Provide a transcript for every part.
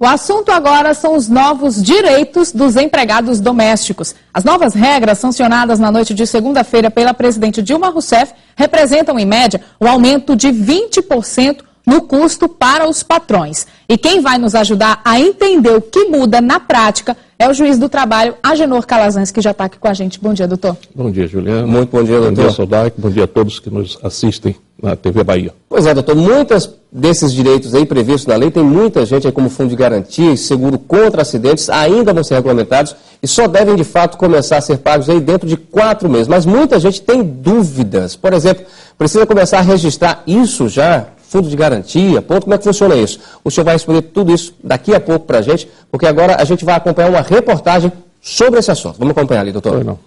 O assunto agora são os novos direitos dos empregados domésticos. As novas regras sancionadas na noite de segunda-feira pela presidente Dilma Rousseff representam, em média, um aumento de 20% no custo para os patrões. E quem vai nos ajudar a entender o que muda na prática é o juiz do trabalho, Agenor Calazans, que já está aqui com a gente. Bom dia, doutor. Bom dia, Juliana. Muito bom dia, doutor. Bom dia, Sodac. Bom dia a todos que nos assistem na TV Bahia. Pois é, doutor. Muitos desses direitos aí previstos na lei, tem muita gente aí como fundo de garantia e seguro contra acidentes, ainda vão ser regulamentados e só devem, de fato, começar a ser pagos aí dentro de 4 meses. Mas muita gente tem dúvidas. Por exemplo, precisa começar a registrar isso já? Fundo de garantia, ponto, como é que funciona isso? O senhor vai responder tudo isso daqui a pouco para a gente, porque agora a gente vai acompanhar uma reportagem sobre esse assunto. Vamos acompanhar ali, doutor. Não.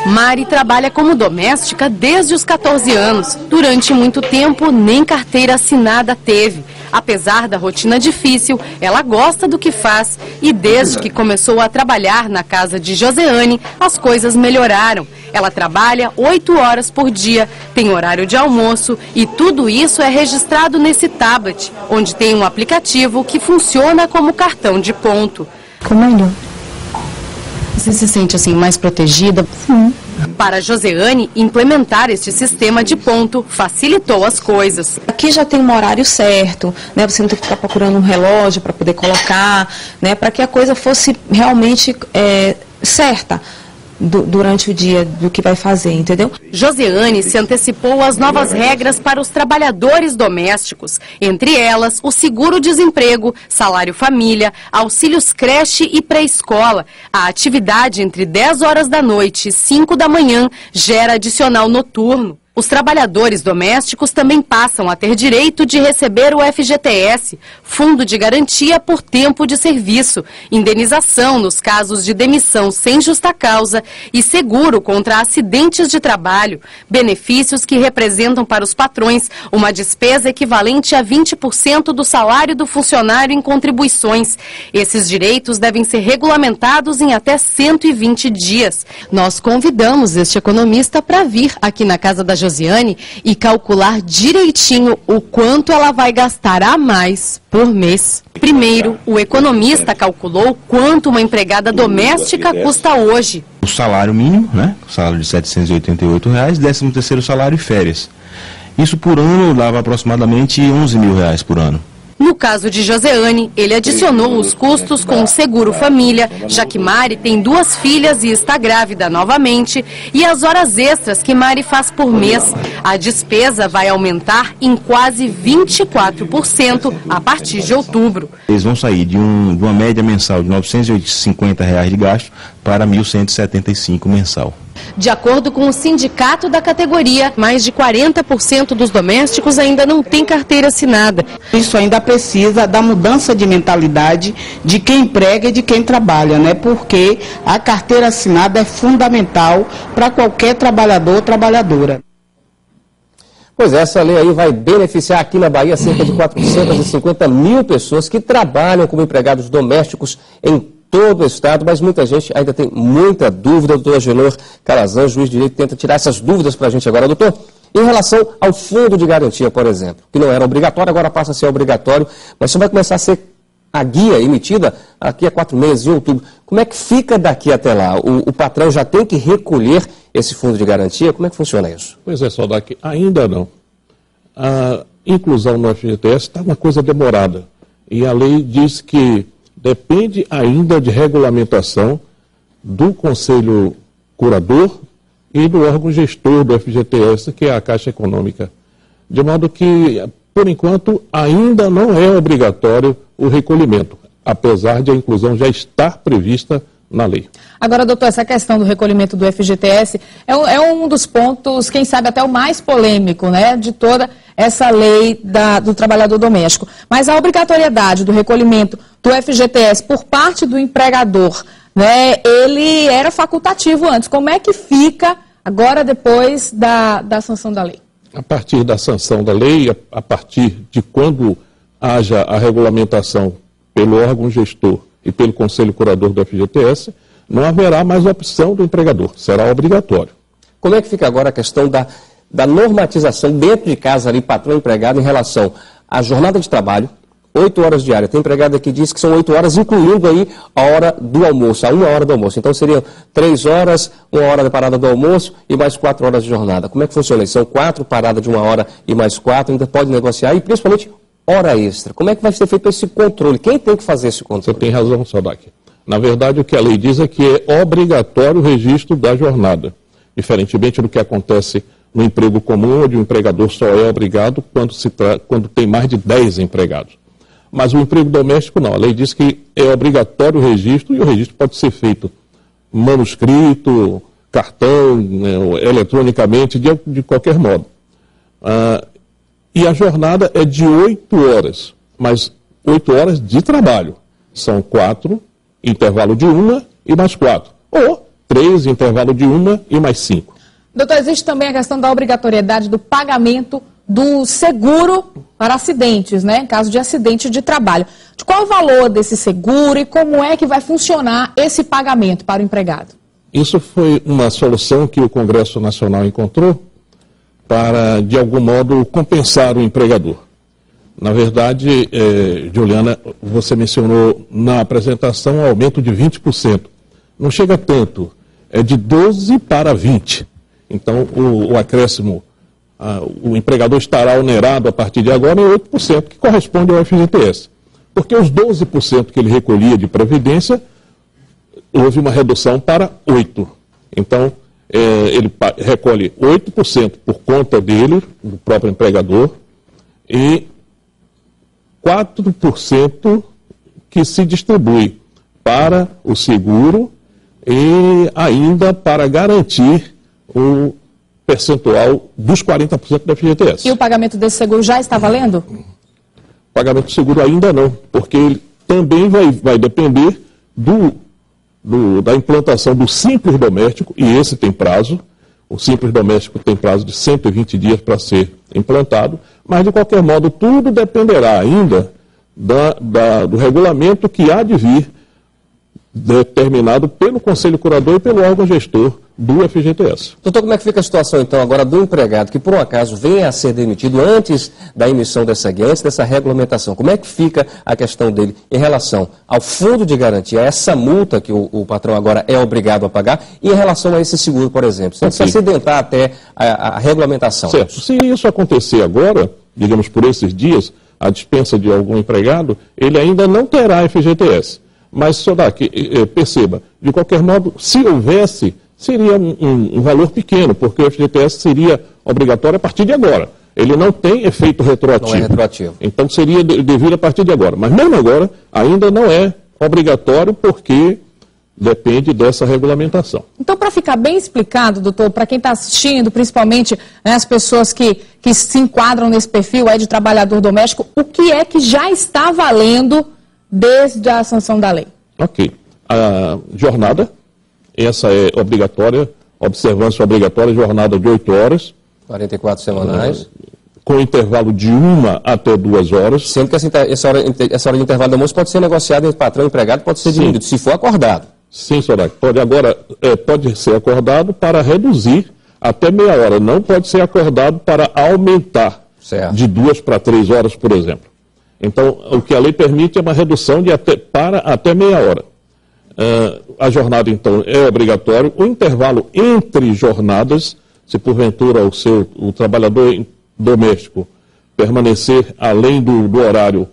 Mari trabalha como doméstica desde os 14 anos. Durante muito tempo, nem carteira assinada teve. Apesar da rotina difícil, ela gosta do que faz e desde que começou a trabalhar na casa de Joseane, as coisas melhoraram. Ela trabalha 8 horas por dia, tem horário de almoço e tudo isso é registrado nesse tablet, onde tem um aplicativo que funciona como cartão de ponto. Melhor. Você se sente assim mais protegida? Sim. Para Joseane, implementar este sistema de ponto facilitou as coisas. Aqui já tem um horário certo, né? Você não tem que ficar procurando um relógio para poder colocar, né? Para que a coisa fosse realmente certa durante o dia do que vai fazer, entendeu? Joseane se antecipou às novas regras para os trabalhadores domésticos, entre elas o seguro-desemprego, salário família, auxílios creche e pré-escola. A atividade entre 10 horas da noite e 5 da manhã gera adicional noturno. Os trabalhadores domésticos também passam a ter direito de receber o FGTS, Fundo de Garantia por Tempo de Serviço, indenização nos casos de demissão sem justa causa e seguro contra acidentes de trabalho, benefícios que representam para os patrões uma despesa equivalente a 20% do salário do funcionário em contribuições. Esses direitos devem ser regulamentados em até 120 dias. Nós convidamos este economista para vir aqui na casa da Josiane e calcular direitinho o quanto ela vai gastar a mais por mês. Primeiro, o economista calculou quanto uma empregada doméstica custa hoje. O salário mínimo, né? O salário de R$ 788, 13º salário e férias. Isso por ano dava aproximadamente R$ 11 mil por ano. No caso de Joseane, ele adicionou os custos com o seguro família, já que Mari tem 2 filhas e está grávida novamente, e as horas extras que Mari faz por mês. A despesa vai aumentar em quase 24% a partir de outubro. Eles vão sair de uma média mensal de R$ 950 de gasto para R$ 1.175 mensal. De acordo com o sindicato da categoria, mais de 40% dos domésticos ainda não têm carteira assinada. Isso ainda precisa da mudança de mentalidade de quem emprega e de quem trabalha, né? Porque a carteira assinada é fundamental para qualquer trabalhador ou trabalhadora. Pois é, essa lei aí vai beneficiar aqui na Bahia cerca de 450 mil pessoas que trabalham como empregados domésticos em todo o estado, mas muita gente ainda tem muita dúvida. Doutor Agenor Calazans, juiz de direito, tenta tirar essas dúvidas para a gente agora. Doutor, em relação ao fundo de garantia, por exemplo, que não era obrigatório, agora passa a ser obrigatório, mas só vai começar a ser a guia emitida aqui a 4 meses, em outubro. Como é que fica daqui até lá? O patrão já tem que recolher esse fundo de garantia? Como é que funciona isso? Pois é, Sodac, ainda não. A inclusão no FGTS está uma coisa demorada. E a lei diz que depende ainda de regulamentação do Conselho Curador e do órgão gestor do FGTS, que é a Caixa Econômica. De modo que, por enquanto, ainda não é obrigatório o recolhimento, apesar de a inclusão já estar prevista na lei. Agora, doutor, essa questão do recolhimento do FGTS é um dos pontos, quem sabe até o mais polêmico, né, de toda essa lei do trabalhador doméstico. Mas a obrigatoriedade do recolhimento do FGTS por parte do empregador, né, ele era facultativo antes. Como é que fica agora depois da sanção da lei? A partir da sanção da lei, a partir de quando haja a regulamentação pelo órgão gestor e pelo Conselho Curador do FGTS, não haverá mais opção do empregador, será obrigatório. Como é que fica agora a questão da normatização dentro de casa ali, patrão empregado, em relação à jornada de trabalho, 8 horas diárias. Tem empregado aqui que diz que são 8 horas, incluindo aí a hora do almoço, a 1 hora do almoço. Então seriam 3 horas, 1 hora de parada do almoço e mais 4 horas de jornada. Como é que funciona isso? São 4 paradas de 1 hora e mais 4, ainda pode negociar, e principalmente hora extra. Como é que vai ser feito esse controle? Quem tem que fazer esse controle? Você tem razão, Sodak. Na verdade, o que a lei diz é que é obrigatório o registro da jornada, diferentemente do que acontece no emprego comum, onde o empregador só é obrigado quando tem mais de 10 empregados. Mas o emprego doméstico não. A lei diz que é obrigatório o registro, e o registro pode ser feito manuscrito, cartão, eletronicamente, de qualquer modo. E a jornada é de 8 horas, mas 8 horas de trabalho. São 4, intervalo de 1 e mais 4. Ou 3, intervalo de 1 e mais 5. Doutor, existe também a questão da obrigatoriedade do pagamento do seguro para acidentes, né? Em caso de acidente de trabalho. De qual o valor desse seguro e como é que vai funcionar esse pagamento para o empregado? Isso foi uma solução que o Congresso Nacional encontrou para, de algum modo, compensar o empregador. Na verdade, Juliana, você mencionou na apresentação um aumento de 20%. Não chega tanto, é de 12 para 20%. Então, o acréscimo, o empregador estará onerado a partir de agora em 8%, que corresponde ao FGTS. Porque os 12% que ele recolhia de previdência, houve uma redução para 8%. Então, ele recolhe 8% por conta dele, do próprio empregador, e 4% que se distribui para o seguro e ainda para garantir o percentual dos 40% da FGTS. E o pagamento desse seguro já está valendo? O pagamento do seguro ainda não, porque ele também vai depender da implantação do Simples Doméstico, e esse tem prazo. O Simples Doméstico tem prazo de 120 dias para ser implantado, mas de qualquer modo tudo dependerá ainda do regulamento que há de vir, determinado pelo Conselho Curador e pelo órgão gestor do FGTS. Doutor, como é que fica a situação, então, agora do empregado que, por um acaso, venha a ser demitido antes da emissão dessa guia, antes dessa regulamentação? Como é que fica a questão dele em relação ao fundo de garantia, a essa multa que o patrão agora é obrigado a pagar, e em relação a esse seguro, por exemplo? Sem se acidentar até a regulamentação. Certo. Se isso acontecer agora, digamos por esses dias, a dispensa de algum empregado, ele ainda não terá FGTS. Mas, Sodak, perceba, de qualquer modo, se houvesse, seria um valor pequeno, porque o FGTS seria obrigatório a partir de agora. Ele não tem efeito retroativo. Não é retroativo. Então seria devido a partir de agora. Mas mesmo agora, ainda não é obrigatório, porque depende dessa regulamentação. Então, para ficar bem explicado, doutor, para quem está assistindo, principalmente, né, as pessoas que se enquadram nesse perfil aí de trabalhador doméstico, o que é que já está valendo desde a sanção da lei? Ok. A jornada, essa é obrigatória, observância obrigatória, jornada de 8 horas. 44 semanais. Com intervalo de 1 até 2 horas. Sendo que essa hora de intervalo do almoço pode ser negociada entre patrão e empregado, pode ser diminuído, se for acordado. Sim, Sorak. Pode ser acordado para reduzir até meia hora. Não pode ser acordado para aumentar de 2 para 3 horas, por exemplo. Então, o que a lei permite é uma redução para até meia hora. A jornada, então, é obrigatório. O intervalo entre jornadas, se porventura o trabalhador doméstico permanecer além do horário,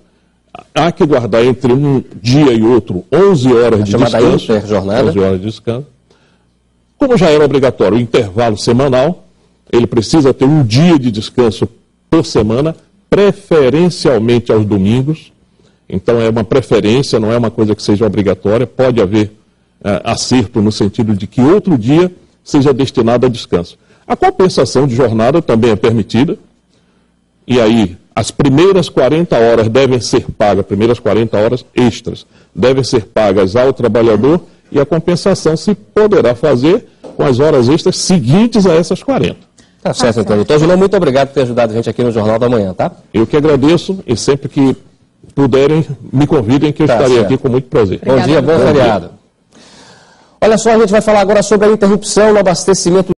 há que guardar entre um dia e outro 11 horas de descanso. 11 horas de descanso. Como já era obrigatório o intervalo semanal, ele precisa ter um dia de descanso por semana, preferencialmente aos domingos. Então é uma preferência, não é uma coisa que seja obrigatória. Pode haver acerto no sentido de que outro dia seja destinado a descanso. A compensação de jornada também é permitida. E aí, as primeiras 40 horas devem ser pagas, primeiras 40 horas extras, devem ser pagas ao trabalhador, e a compensação se poderá fazer com as horas extras seguintes a essas 40. Tá certo, então. Doutor Julião, muito obrigado por ter ajudado a gente aqui no Jornal da Manhã, tá? Eu que agradeço, e sempre que puderem, me convidem, que eu estarei aqui com muito prazer. Bom dia, bom feriado. Olha só, a gente vai falar agora sobre a interrupção no abastecimento